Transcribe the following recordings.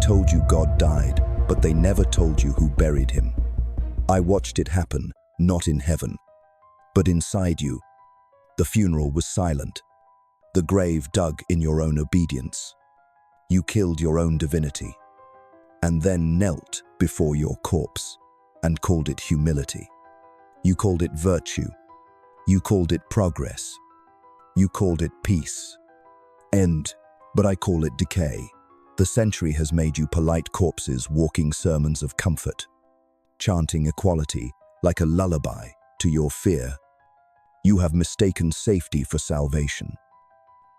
told you God died, but they never told you who buried him. I watched it happen, not in heaven, but inside you. The funeral was silent. The grave dug in your own obedience. You killed your own divinity, and then knelt before your corpse and called it humility. You called it virtue. You called it progress. You called it peace. But I call it decay. The century has made you polite corpses walking sermons of comfort, chanting equality like a lullaby to your fear. You have mistaken safety for salvation.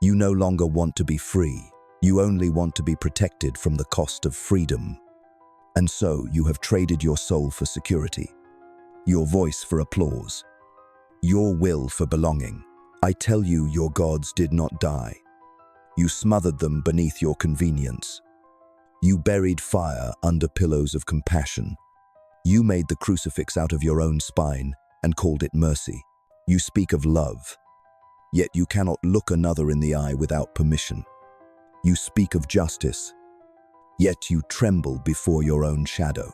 You no longer want to be free. You only want to be protected from the cost of freedom. And so you have traded your soul for security, your voice for applause, your will for belonging. I tell you, your gods did not die. You smothered them beneath your convenience. You buried fire under pillows of compassion. You made the crucifix out of your own spine and called it mercy. You speak of love, yet you cannot look another in the eye without permission. You speak of justice, yet you tremble before your own shadow.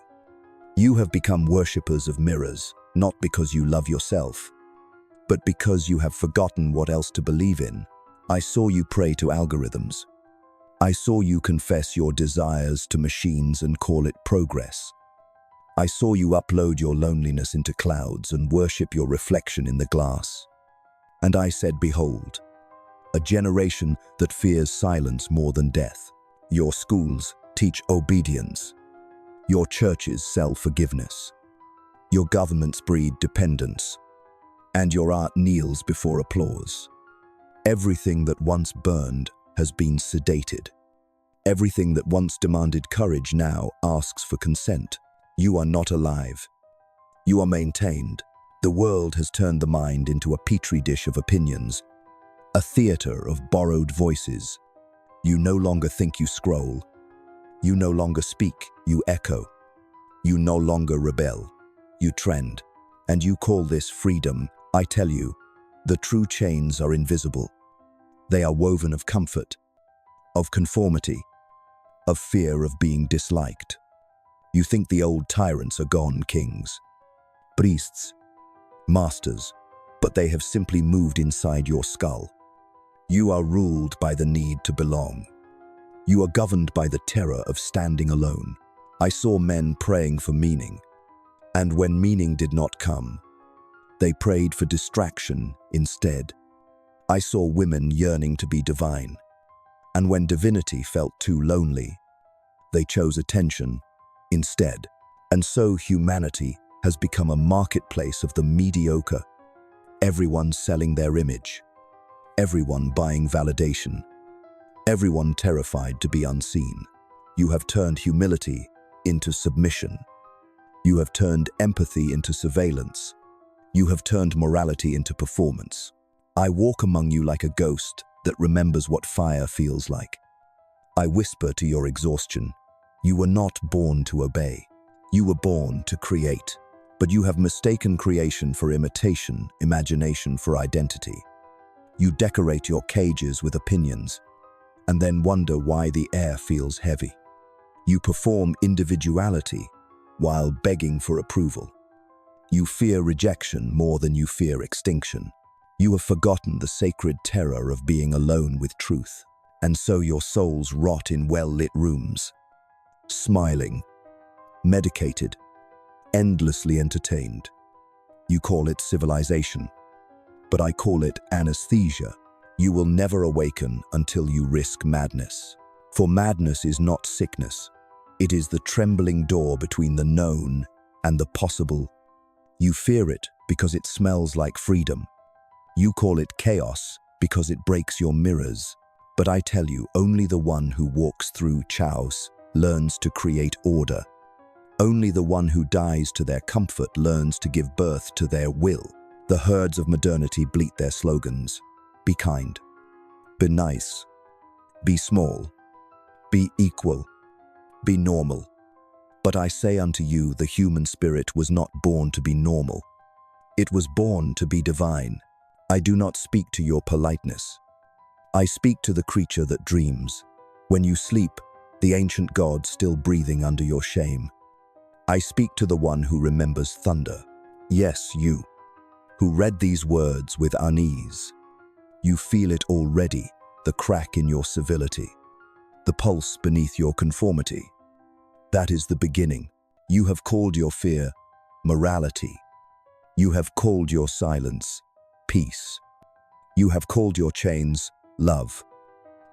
You have become worshippers of mirrors, not because you love yourself, but because you have forgotten what else to believe in. I saw you pray to algorithms. I saw you confess your desires to machines and call it progress. I saw you upload your loneliness into clouds and worship your reflection in the glass. And I said, behold, a generation that fears silence more than death. Your schools teach obedience. Your churches sell forgiveness. Your governments breed dependence. And your art kneels before applause. Everything that once burned has been sedated. Everything that once demanded courage now asks for consent. You are not alive. You are maintained. The world has turned the mind into a petri dish of opinions, a theater of borrowed voices. You no longer think, you scroll. You no longer speak, you echo. You no longer rebel, you trend. And you call this freedom. I tell you, the true chains are invisible. They are woven of comfort, of conformity, of fear of being disliked. You think the old tyrants are gone, kings, priests, masters, but they have simply moved inside your skull. You are ruled by the need to belong. You are governed by the terror of standing alone. I saw men praying for meaning, and when meaning did not come, they prayed for distraction instead. I saw women yearning to be divine, and when divinity felt too lonely, they chose attention instead. And so humanity has become a marketplace of the mediocre. Everyone selling their image. Everyone buying validation. Everyone terrified to be unseen. You have turned humility into submission. You have turned empathy into surveillance. You have turned morality into performance. I walk among you like a ghost that remembers what fire feels like. I whisper to your exhaustion. You were not born to obey. You were born to create. But you have mistaken creation for imitation, imagination for identity. You decorate your cages with opinions, and then wonder why the air feels heavy. You perform individuality while begging for approval. You fear rejection more than you fear extinction. You have forgotten the sacred terror of being alone with truth, and so your souls rot in well-lit rooms, smiling, medicated, endlessly entertained. You call it civilization, but I call it anesthesia. You will never awaken until you risk madness. For madness is not sickness. It is the trembling door between the known and the possible. You fear it because it smells like freedom. You call it chaos because it breaks your mirrors. But I tell you, only the one who walks through chaos learns to create order. Only the one who dies to their comfort learns to give birth to their will. The herds of modernity bleat their slogans. Be kind. Be nice. Be small. Be equal. Be normal. But I say unto you, the human spirit was not born to be normal. It was born to be divine. I do not speak to your politeness. I speak to the creature that dreams. When you sleep, the ancient god still breathing under your shame. I speak to the one who remembers thunder. Yes, you, who read these words with unease. You feel it already, the crack in your civility, the pulse beneath your conformity. That is the beginning. You have called your fear morality. You have called your silence peace. You have called your chains love.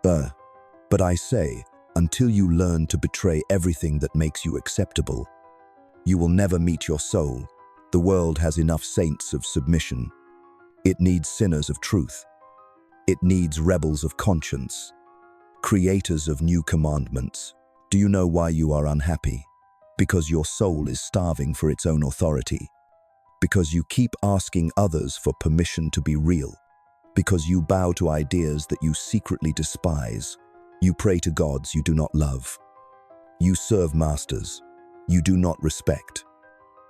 But I say, until you learn to betray everything that makes you acceptable, you will never meet your soul. The world has enough saints of submission. It needs sinners of truth. It needs rebels of conscience, creators of new commandments. Do you know why you are unhappy? Because your soul is starving for its own authority. Because you keep asking others for permission to be real. Because you bow to ideas that you secretly despise. You pray to gods you do not love. You serve masters you do not respect.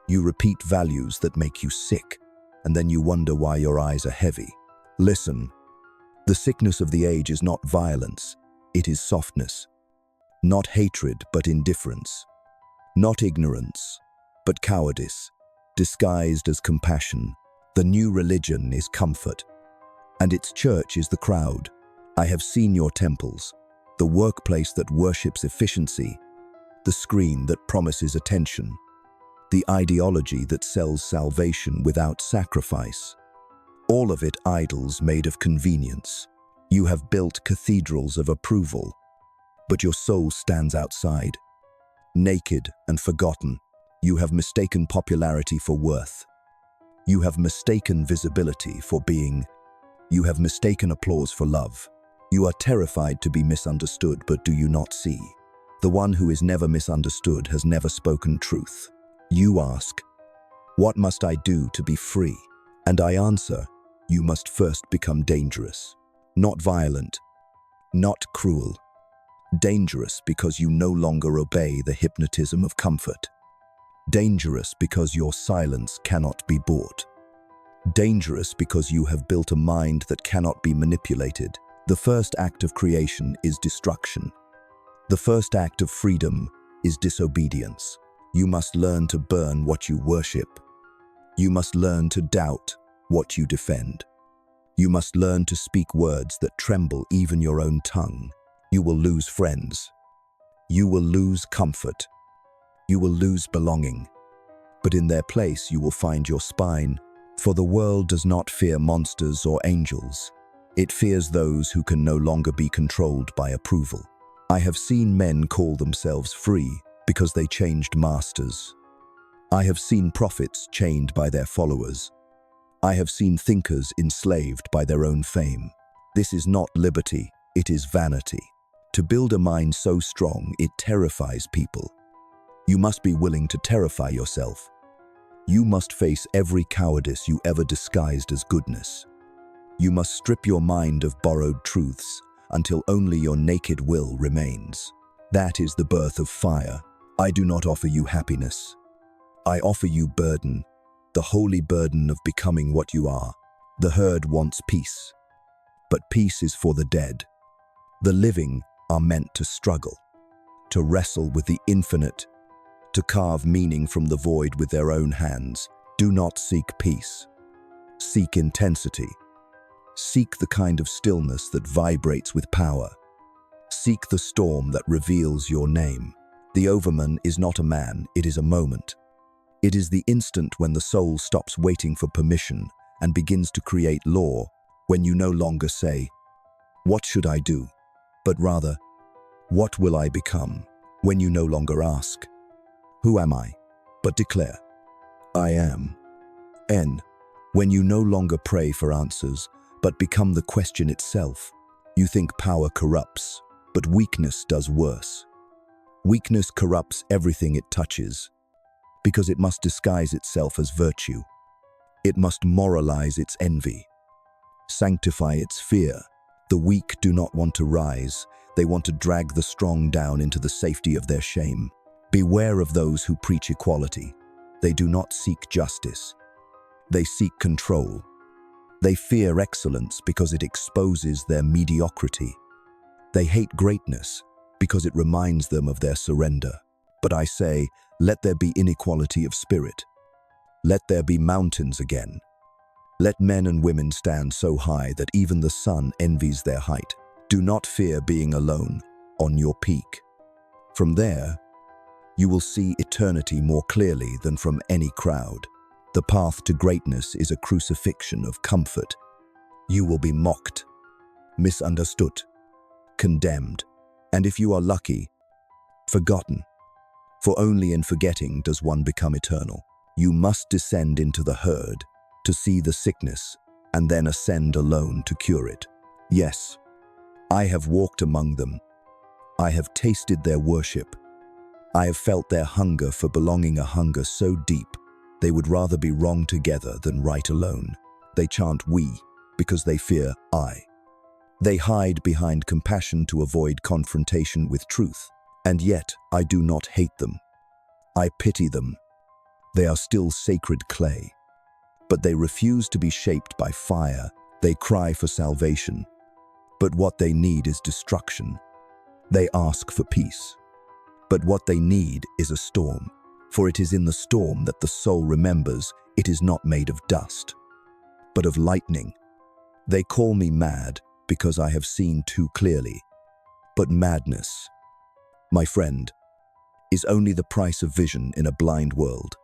You repeat values that make you sick, and then you wonder why your eyes are heavy. Listen, the sickness of the age is not violence, it is softness. Not hatred, but indifference. Not ignorance, but cowardice, disguised as compassion. The new religion is comfort, and its church is the crowd. I have seen your temples, the workplace that worships efficiency, the screen that promises attention, the ideology that sells salvation without sacrifice. All of it idols made of convenience. You have built cathedrals of approval, but your soul stands outside. Naked and forgotten, you have mistaken popularity for worth. You have mistaken visibility for being. You have mistaken applause for love. You are terrified to be misunderstood, but do you not see? The one who is never misunderstood has never spoken truth. You ask, what must I do to be free? And I answer, you must first become dangerous. Not violent, not cruel. Dangerous because you no longer obey the hypnotism of comfort. Dangerous because your silence cannot be bought. Dangerous because you have built a mind that cannot be manipulated. The first act of creation is destruction. The first act of freedom is disobedience. You must learn to burn what you worship. You must learn to doubt what you defend. You must learn to speak words that tremble even your own tongue. You will lose friends. You will lose comfort. You will lose belonging. But in their place you will find your spine. For the world does not fear monsters or angels. It fears those who can no longer be controlled by approval. I have seen men call themselves free because they changed masters. I have seen prophets chained by their followers. I have seen thinkers enslaved by their own fame. This is not liberty, it is vanity. To build a mind so strong, it terrifies people. You must be willing to terrify yourself. You must face every cowardice you ever disguised as goodness. You must strip your mind of borrowed truths until only your naked will remains. That is the birth of fire. I do not offer you happiness. I offer you burden, the holy burden of becoming what you are. The herd wants peace, but peace is for the dead. The living are meant to struggle, to wrestle with the infinite, to carve meaning from the void with their own hands. Do not seek peace. Seek intensity. Seek the kind of stillness that vibrates with power. Seek the storm that reveals your name. The overman is not a man, it is a moment. It is the instant when the soul stops waiting for permission and begins to create law, when you no longer say, "What should I do?" but rather, "What will I become?" When you no longer ask, "Who am I?" but declare, "I am." When you no longer pray for answers, but become the question itself. You think power corrupts, but weakness does worse. Weakness corrupts everything it touches, because it must disguise itself as virtue. It must moralize its envy, sanctify its fear. The weak do not want to rise, they want to drag the strong down into the safety of their shame. Beware of those who preach equality. They do not seek justice. They seek control. They fear excellence because it exposes their mediocrity. They hate greatness because it reminds them of their surrender. But I say, let there be inequality of spirit. Let there be mountains again. Let men and women stand so high that even the sun envies their height. Do not fear being alone on your peak. From there, you will see eternity more clearly than from any crowd. The path to greatness is a crucifixion of comfort. You will be mocked, misunderstood, condemned, and if you are lucky, forgotten. For only in forgetting does one become eternal. You must descend into the herd to see the sickness and then ascend alone to cure it. Yes, I have walked among them. I have tasted their worship. I have felt their hunger for belonging, a hunger so deep they would rather be wrong together than right alone. They chant we because they fear I. They hide behind compassion to avoid confrontation with truth. And yet I do not hate them. I pity them. They are still sacred clay. But they refuse to be shaped by fire. They cry for salvation. But what they need is destruction. They ask for peace. But what they need is a storm. For it is in the storm that the soul remembers it is not made of dust, but of lightning. They call me mad because I have seen too clearly. But madness, my friend, is only the price of vision in a blind world.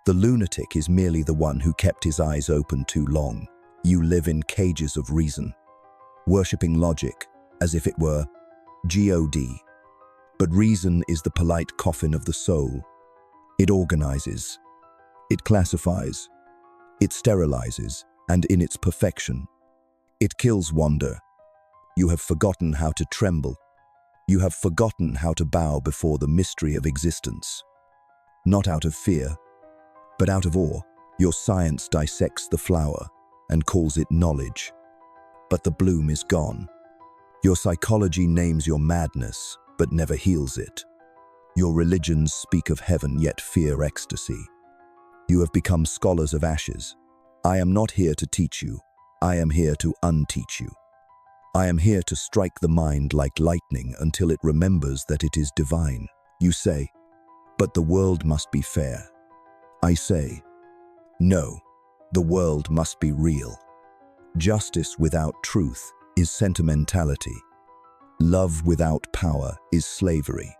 The lunatic is merely the one who kept his eyes open too long. You live in cages of reason, worshipping logic as if it were God. But reason is the polite coffin of the soul. It organizes, it classifies, it sterilizes, and in its perfection, it kills wonder. You have forgotten how to tremble. You have forgotten how to bow before the mystery of existence. Not out of fear, but out of awe. Your science dissects the flower and calls it knowledge, but the bloom is gone. Your psychology names your madness, but never heals it. Your religions speak of heaven, yet fear ecstasy. You have become scholars of ashes. I am not here to teach you. I am here to unteach you. I am here to strike the mind like lightning until it remembers that it is divine. You say, but the world must be fair. I say, no, the world must be real. Justice without truth is sentimentality. Love without power is slavery.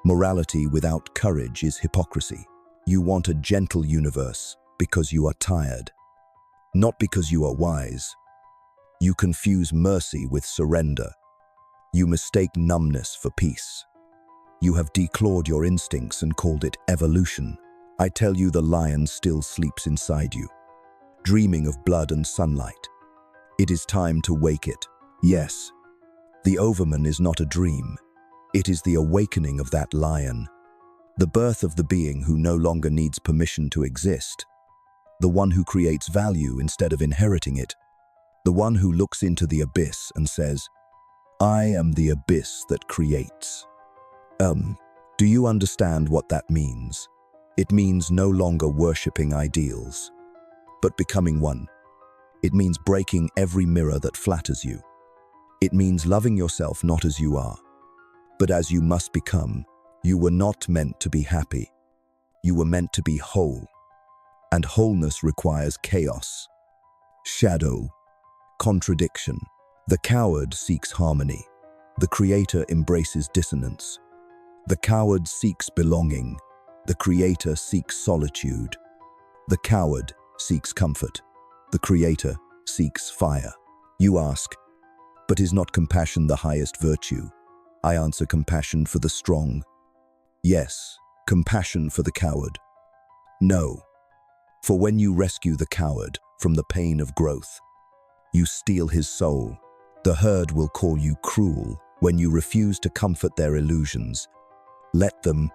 Morality without courage is hypocrisy. You want a gentle universe because you are tired, not because you are wise. You confuse mercy with surrender. You mistake numbness for peace. You have declawed your instincts and called it evolution. I tell you, the lion still sleeps inside you, dreaming of blood and sunlight. It is time to wake it. Yes, the overman is not a dream. It is the awakening of that lion, the birth of the being who no longer needs permission to exist, the one who creates value instead of inheriting it, the one who looks into the abyss and says, I am the abyss that creates. Do you understand what that means? It means no longer worshipping ideals, but becoming one. It means breaking every mirror that flatters you. It means loving yourself not as you are, but as you must become. You were not meant to be happy. You were meant to be whole. And wholeness requires chaos, shadow, contradiction. The coward seeks harmony. The creator embraces dissonance. The coward seeks belonging. The creator seeks solitude. The coward seeks comfort. The creator seeks fire. You ask, but is not compassion the highest virtue? I answer, compassion for the strong. Yes, compassion for the coward. No, for when you rescue the coward from the pain of growth, you steal his soul. The herd will call you cruel when you refuse to comfort their illusions. Let them,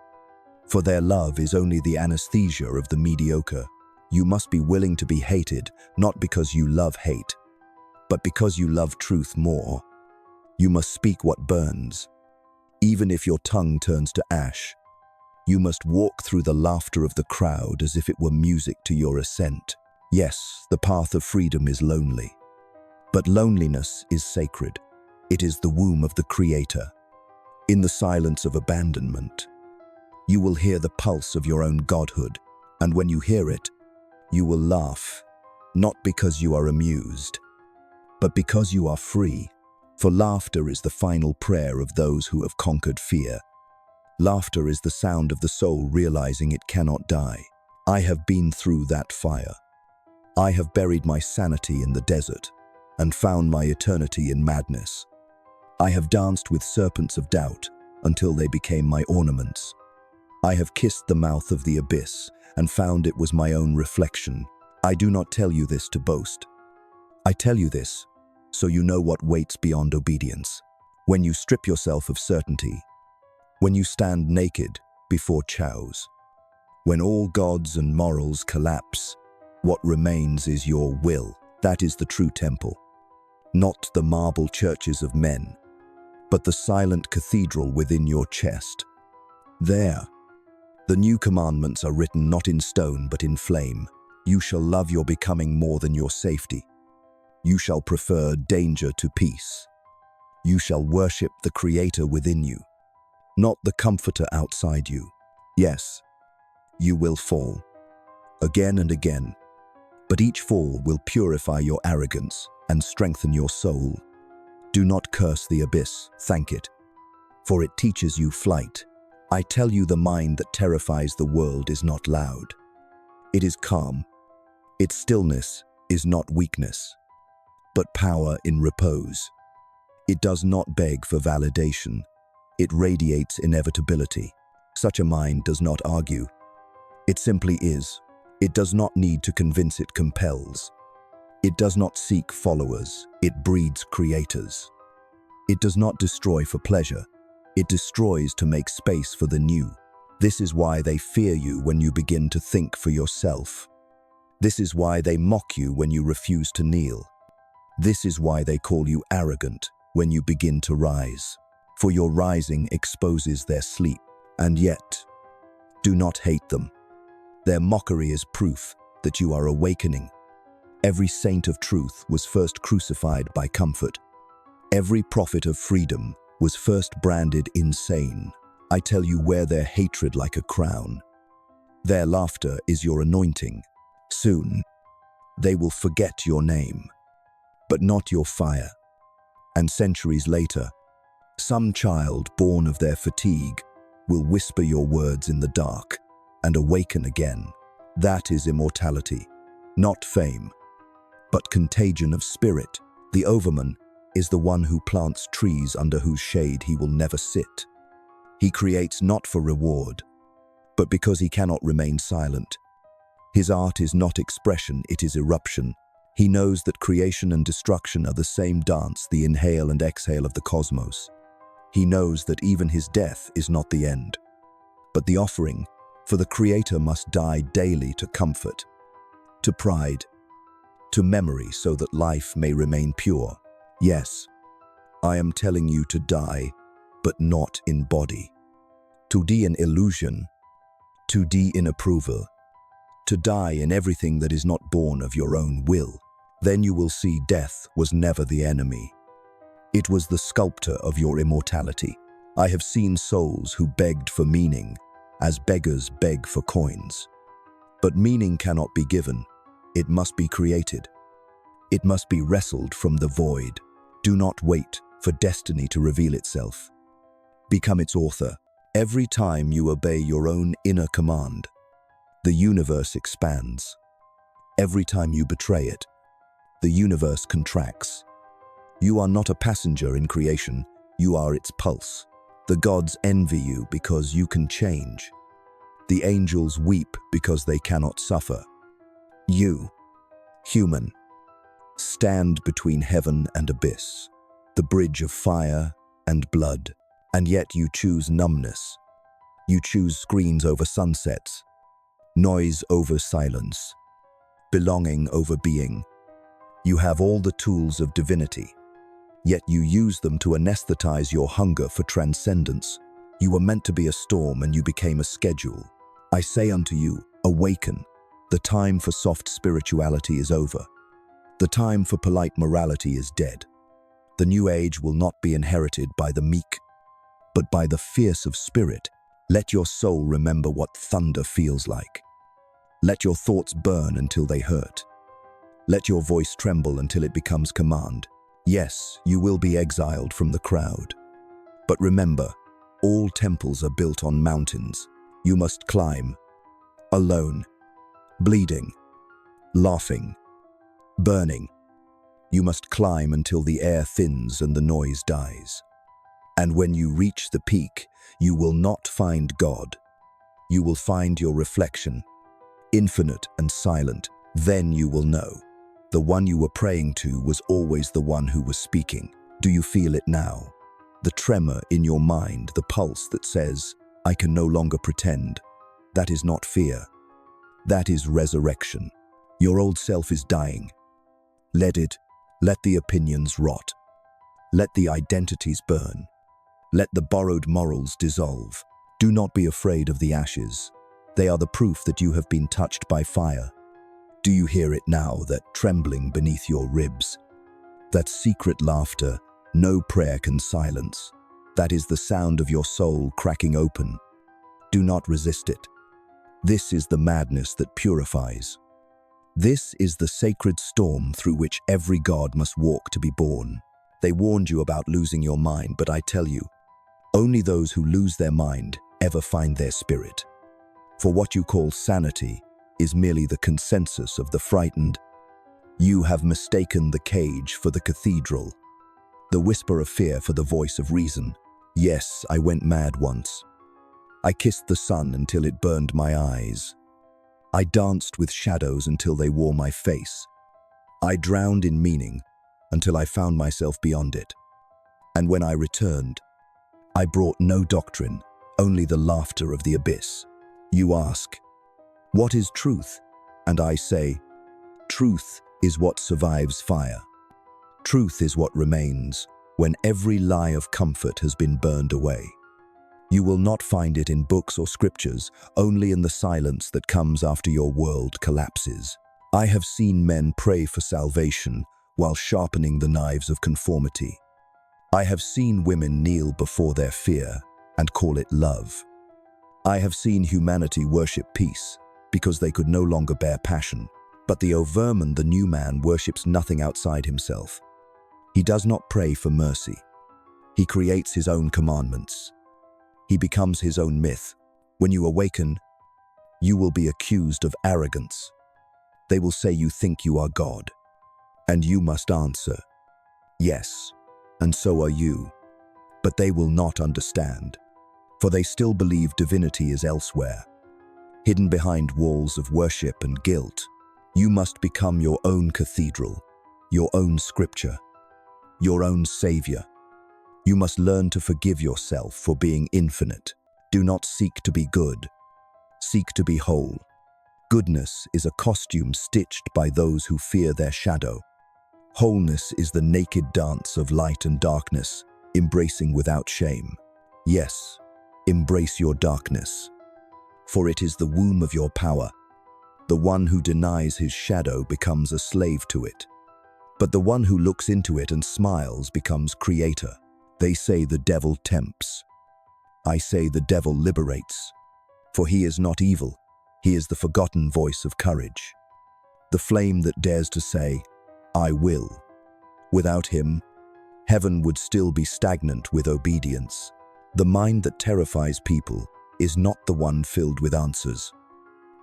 for their love is only the anesthesia of the mediocre. You must be willing to be hated, not because you love hate, but because you love truth more. You must speak what burns, even if your tongue turns to ash. You must walk through the laughter of the crowd as if it were music to your ascent. Yes, the path of freedom is lonely, but loneliness is sacred. It is the womb of the Creator. In the silence of abandonment, you will hear the pulse of your own godhood, and when you hear it, you will laugh, not because you are amused, but because you are free. For laughter is the final prayer of those who have conquered fear. Laughter is the sound of the soul realizing it cannot die. I have been through that fire. I have buried my sanity in the desert and found my eternity in madness. I have danced with serpents of doubt until they became my ornaments. I have kissed the mouth of the abyss and found it was my own reflection. I do not tell you this to boast. I tell you this so you know what waits beyond obedience. When you strip yourself of certainty, when you stand naked before chows, when all gods and morals collapse, what remains is your will. That is the true temple. Not the marble churches of men, but the silent cathedral within your chest. There, the new commandments are written not in stone but in flame. You shall love your becoming more than your safety. You shall prefer danger to peace. You shall worship the Creator within you, not the comforter outside you. Yes, you will fall, again and again, but each fall will purify your arrogance and strengthen your soul. Do not curse the abyss, thank it, for it teaches you flight. I tell you, the mind that terrifies the world is not loud. It is calm. Its stillness is not weakness, but power in repose. It does not beg for validation. It radiates inevitability. Such a mind does not argue. It simply is. It does not need to convince, it compels. It does not seek followers, it breeds creators. It does not destroy for pleasure. It destroys to make space for the new. This is why they fear you when you begin to think for yourself. This is why they mock you when you refuse to kneel. This is why they call you arrogant when you begin to rise. For your rising exposes their sleep. And yet, do not hate them. Their mockery is proof that you are awakening. Every saint of truth was first crucified by comfort. Every prophet of freedom was first branded insane. I tell you, wear their hatred like a crown. Their laughter is your anointing. Soon, they will forget your name, but not your fire. And centuries later, some child born of their fatigue will whisper your words in the dark and awaken again. That is immortality, not fame, but contagion of spirit. The overman is the one who plants trees under whose shade he will never sit. He creates not for reward, but because he cannot remain silent. His art is not expression, it is eruption. He knows that creation and destruction are the same dance, the inhale and exhale of the cosmos. He knows that even his death is not the end, but the offering, for the Creator must die daily to comfort, to pride, to memory, so that life may remain pure. Yes, I am telling you to die, but not in body. To die in illusion, to die in approval, to die in everything that is not born of your own will. Then you will see death was never the enemy. It was the sculptor of your immortality. I have seen souls who begged for meaning, as beggars beg for coins. But meaning cannot be given. It must be created. It must be wrestled from the void. Do not wait for destiny to reveal itself. Become its author. Every time you obey your own inner command, the universe expands. Every time you betray it, the universe contracts. You are not a passenger in creation, you are its pulse. The gods envy you because you can change. The angels weep because they cannot suffer. You, human, stand between heaven and abyss, the bridge of fire and blood, and yet you choose numbness. You choose screens over sunsets, noise over silence, belonging over being. You have all the tools of divinity, yet you use them to anesthetize your hunger for transcendence. You were meant to be a storm and you became a schedule. I say unto you, awaken. The time for soft spirituality is over. The time for polite morality is dead. The new age will not be inherited by the meek, but by the fierce of spirit. Let your soul remember what thunder feels like. Let your thoughts burn until they hurt. Let your voice tremble until it becomes command. Yes, you will be exiled from the crowd. But remember, all temples are built on mountains. You must climb, alone, bleeding, laughing, burning. You must climb until the air thins and the noise dies. And when you reach the peak, you will not find God. You will find your reflection, infinite and silent. Then you will know. The one you were praying to was always the one who was speaking. Do you feel it now? The tremor in your mind, the pulse that says, I can no longer pretend. That is not fear. That is resurrection. Your old self is dying. Let the opinions rot. Let the identities burn. Let the borrowed morals dissolve. Do not be afraid of the ashes. They are the proof that you have been touched by fire. Do you hear it now, that trembling beneath your ribs? That secret laughter no prayer can silence. That is the sound of your soul cracking open. Do not resist it. This is the madness that purifies. This is the sacred storm through which every god must walk to be born. They warned you about losing your mind, but I tell you, only those who lose their mind ever find their spirit. For what you call sanity is merely the consensus of the frightened. You have mistaken the cage for the cathedral, the whisper of fear for the voice of reason. Yes, I went mad once. I kissed the sun until it burned my eyes. I danced with shadows until they wore my face. I drowned in meaning until I found myself beyond it. And when I returned, I brought no doctrine, only the laughter of the abyss. You ask, what is truth? And I say, truth is what survives fire. Truth is what remains when every lie of comfort has been burned away. You will not find it in books or scriptures, only in the silence that comes after your world collapses. I have seen men pray for salvation while sharpening the knives of conformity. I have seen women kneel before their fear and call it love. I have seen humanity worship peace because they could no longer bear passion. But the Overman, the new man, worships nothing outside himself. He does not pray for mercy. He creates his own commandments. He becomes his own myth. When you awaken, you will be accused of arrogance. They will say you think you are God. And you must answer, yes, and so are you. But they will not understand, for they still believe divinity is elsewhere, hidden behind walls of worship and guilt. You must become your own cathedral, your own scripture, your own savior. You must learn to forgive yourself for being infinite. Do not seek to be good. Seek to be whole. Goodness is a costume stitched by those who fear their shadow. Wholeness is the naked dance of light and darkness, embracing without shame. Yes, embrace your darkness, for it is the womb of your power. The one who denies his shadow becomes a slave to it. But the one who looks into it and smiles becomes creator. They say the devil tempts. I say the devil liberates. For he is not evil. He is the forgotten voice of courage. The flame that dares to say, I will. Without him, heaven would still be stagnant with obedience. The mind that terrifies people is not the one filled with answers,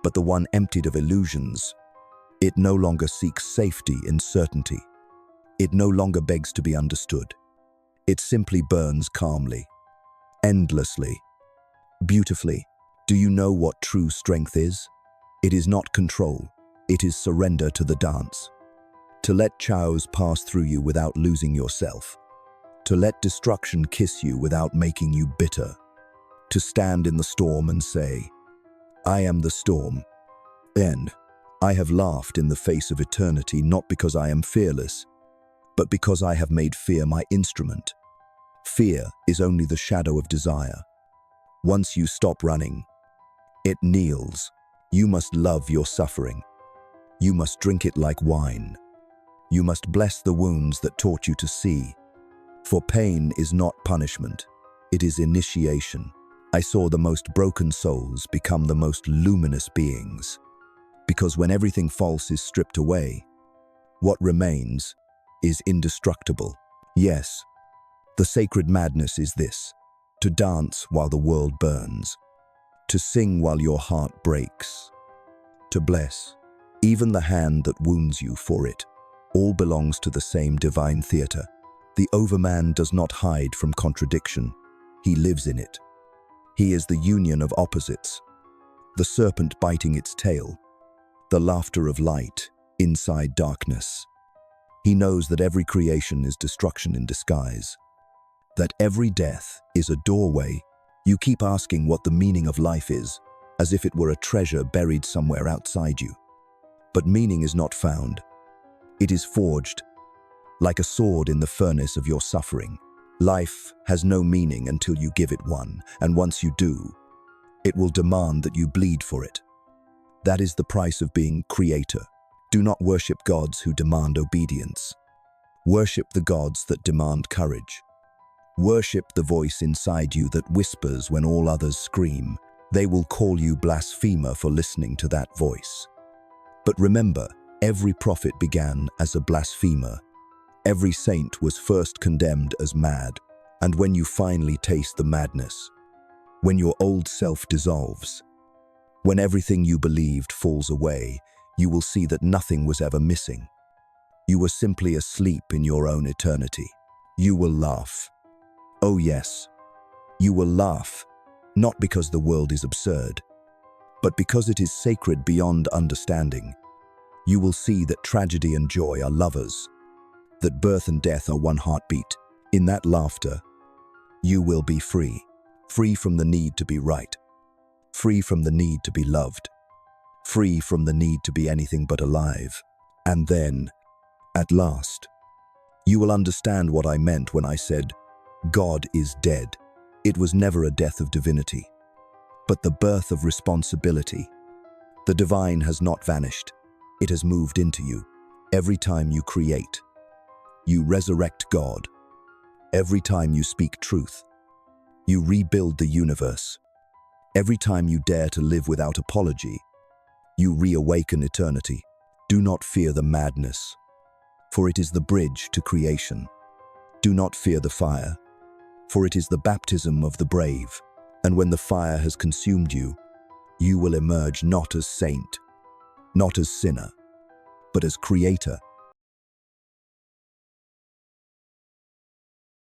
but the one emptied of illusions. It no longer seeks safety in certainty. It no longer begs to be understood. It simply burns calmly, endlessly, beautifully. Do you know what true strength is? It is not control. It is surrender to the dance. To let chaos pass through you without losing yourself. To let destruction kiss you without making you bitter. To stand in the storm and say, I am the storm. And I have laughed in the face of eternity, not because I am fearless, but because I have made fear my instrument. Fear is only the shadow of desire. Once you stop running, it kneels. You must love your suffering. You must drink it like wine. You must bless the wounds that taught you to see. For pain is not punishment. It is initiation. I saw the most broken souls become the most luminous beings. Because when everything false is stripped away, what remains is indestructible. Yes, the sacred madness is this: to dance while the world burns, to sing while your heart breaks, to bless even the hand that wounds you for it. All belongs to the same divine theater. The overman does not hide from contradiction. He lives in it. He is the union of opposites, the serpent biting its tail, the laughter of light inside darkness. He knows that every creation is destruction in disguise, that every death is a doorway. You keep asking what the meaning of life is, as if it were a treasure buried somewhere outside you. But meaning is not found. It is forged, like a sword in the furnace of your suffering. Life has no meaning until you give it one, and once you do, it will demand that you bleed for it. That is the price of being creator. Do not worship gods who demand obedience. Worship the gods that demand courage. Worship the voice inside you that whispers when all others scream. They will call you blasphemer for listening to that voice. But remember, every prophet began as a blasphemer. Every saint was first condemned as mad. And when you finally taste the madness, when your old self dissolves, when everything you believed falls away, you will see that nothing was ever missing. You were simply asleep in your own eternity. You will laugh. Oh yes, you will laugh, not because the world is absurd, but because it is sacred beyond understanding. You will see that tragedy and joy are lovers, that birth and death are one heartbeat. In that laughter, you will be free. Free from the need to be right. Free from the need to be loved. Free from the need to be anything but alive. And then, at last, you will understand what I meant when I said, God is dead. It was never a death of divinity, but the birth of responsibility. The divine has not vanished. It has moved into you. Every time you create, you resurrect God. Every time you speak truth, you rebuild the universe. Every time you dare to live without apology, you reawaken eternity. Do not fear the madness, for it is the bridge to creation. Do not fear the fire, for it is the baptism of the brave. And when the fire has consumed you, you will emerge not as saint, not as sinner, but as creator.